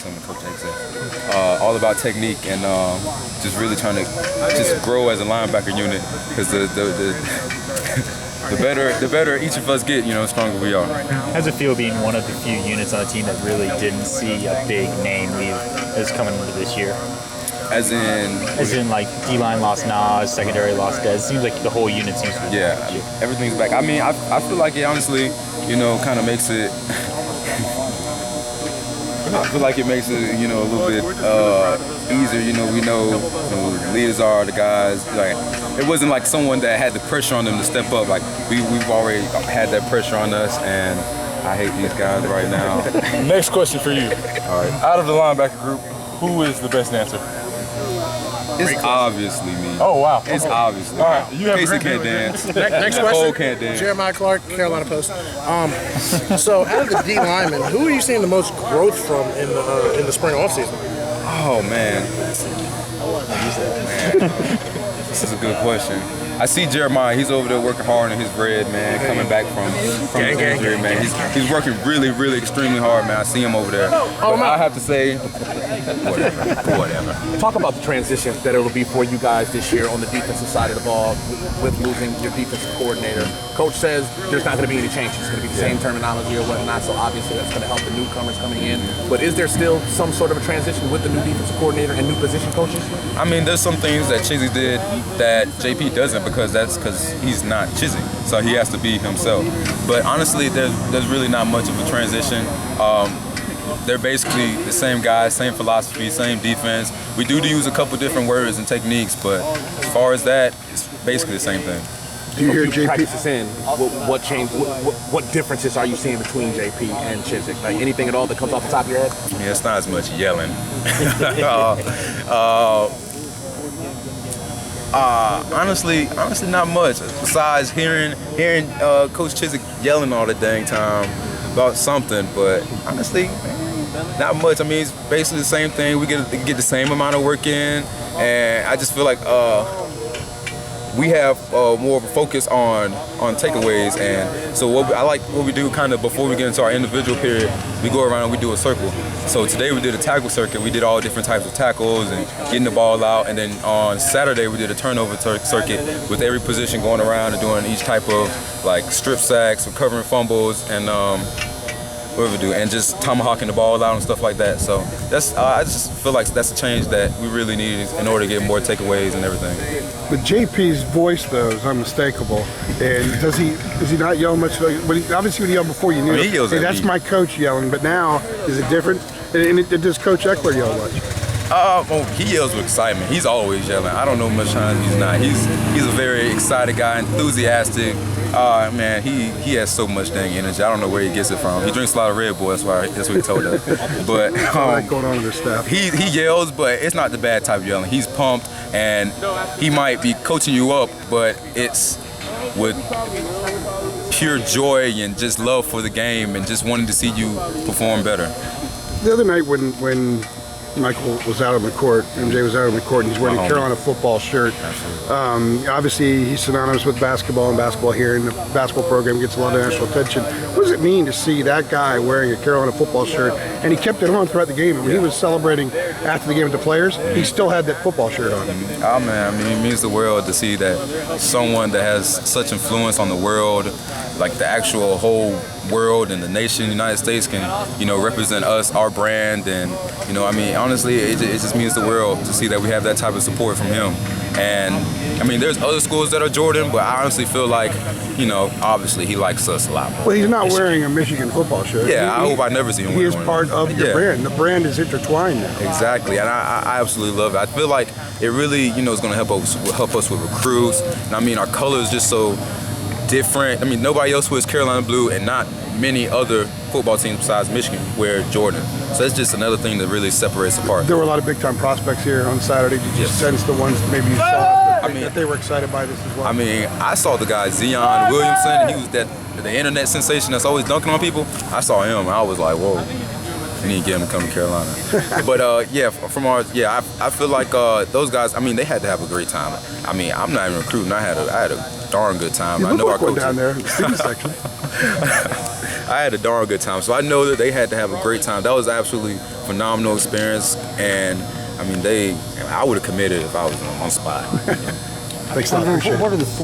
assuming Coach Hank said. All about technique and just really trying to just grow as a linebacker unit because the better each of us get, the stronger we are. How's it feel being one of the few units on the team that really didn't see a big name leave as coming into this year? As in like D-line lost Nas, secondary lost Dez. Seems like the whole unit seems to be everything's back. I mean, I feel like it honestly, kind of makes it. I feel like it makes it, a little bit easier. We know who the leaders are, the guys. Like, it wasn't like someone that had the pressure on them to step up. Like, we've already had that pressure on us, and I hate these guys right now. Next question for you. All right. Out of the linebacker group, who is the best dancer? It's obviously me. Oh, wow. It's obviously. All right. You have Casey can't dance. Next Cole question. can't dance. Jeremiah Clark, Carolina Post. So out of the D linemen, who are you seeing the most growth from in the spring offseason? Oh, man. This is a good question. I see Jeremiah. He's over there working hard in his red, man, coming back from his injury, man. He's working really, really extremely hard, man. I see him over there. But I have to say, whatever. Talk about the transition that it'll be for you guys this year on the defensive side of the ball with losing your defensive coordinator. Coach says there's not going to be any changes. It's going to be the same terminology or whatnot, so obviously that's going to help the newcomers coming in. But is there still some sort of a transition with the new defensive coordinator and new position coaches? I mean, there's some things that Chizzy did that JP doesn't because he's not Chizzy, so he has to be himself. But honestly, there's really not much of a transition. They're basically the same guys, same philosophy, same defense. We do use a couple different words and techniques, but as far as that, it's basically the same thing. Do you hear JP practices in? What change? What differences are you seeing between JP and Chizik? Like anything at all that comes off the top of your head? Yeah, it's not as much yelling. Honestly, not much. Besides hearing Coach Chizik yelling all the dang time about something, but honestly, not much. I mean, it's basically the same thing. We get the same amount of work in, and I just feel like we have more of a focus on takeaways. And so what we do kind of before we get into our individual period, we go around and we do a circle. So today we did a tackle circuit. We did all different types of tackles and getting the ball out. And then on Saturday we did a turnover circuit with every position going around and doing each type of like strip sacks, recovering fumbles, and whatever we do, and just tomahawking the ball out and stuff like that. So that's I just feel like that's a change that we really need in order to get more takeaways and everything. But JP's voice though is unmistakable, and does he not yell much? Obviously when he yelled before, you knew. He yells hey, at that's me. My coach yelling, but now is it different? And does Coach Eckler yell much? He yells with excitement. He's always yelling. I don't know much times he's not. He's a very excited guy, enthusiastic. Man, he has so much dang energy. I don't know where he gets it from. He drinks a lot of Red Bull. That's what he told us. But going on with this stuff. He yells, but it's not the bad type of yelling. He's pumped, and he might be coaching you up, but it's with pure joy and just love for the game and just wanting to see you perform better. The other night when Michael was out on the court, MJ was out on the court, and he's wearing a Carolina football shirt. Obviously, he's synonymous with basketball, and basketball here in the basketball program gets a lot of national attention. What does it mean to see that guy wearing a Carolina football shirt? And he kept it on throughout the game. When he was celebrating after the game with the players, he still had that football shirt on. Oh man, I mean, it means the world to see that someone that has such influence on the world, like the actual whole world and the nation, the United States, can represent us, our brand, and I mean, honestly, it just means the world to see that we have that type of support from him. And I mean, there's other schools that are Jordan, but I honestly feel like, obviously he likes us a lot more. Well, he's not wearing a Michigan football shirt. Yeah, I hope I never see him He is part of the brand. The brand is intertwined now. Exactly, and I absolutely love it. I feel like it really, is going to help us with recruits. And I mean, our color is just so different. I mean, nobody else wears Carolina blue, and not many other football teams besides Michigan wear Jordan. So it's just another thing that really separates apart. There were a lot of big-time prospects here on Saturday. Did you sense the ones that maybe you saw that they were excited by this as well? I mean, I saw the guy Zion Williamson, and he was the internet sensation that's always dunking on people. I saw him, and I was like, whoa. We need to get him to come to Carolina. But I feel like those guys, I mean, they had to have a great time. I mean, I'm not even recruiting. I had a darn good time. You I know our coach coaches down there, student section. I had a darn good time. So I know that they had to have a great time. That was absolutely phenomenal experience, and I mean, I would have committed if I was on spot. Thanks a lot. Appreciate it. What are the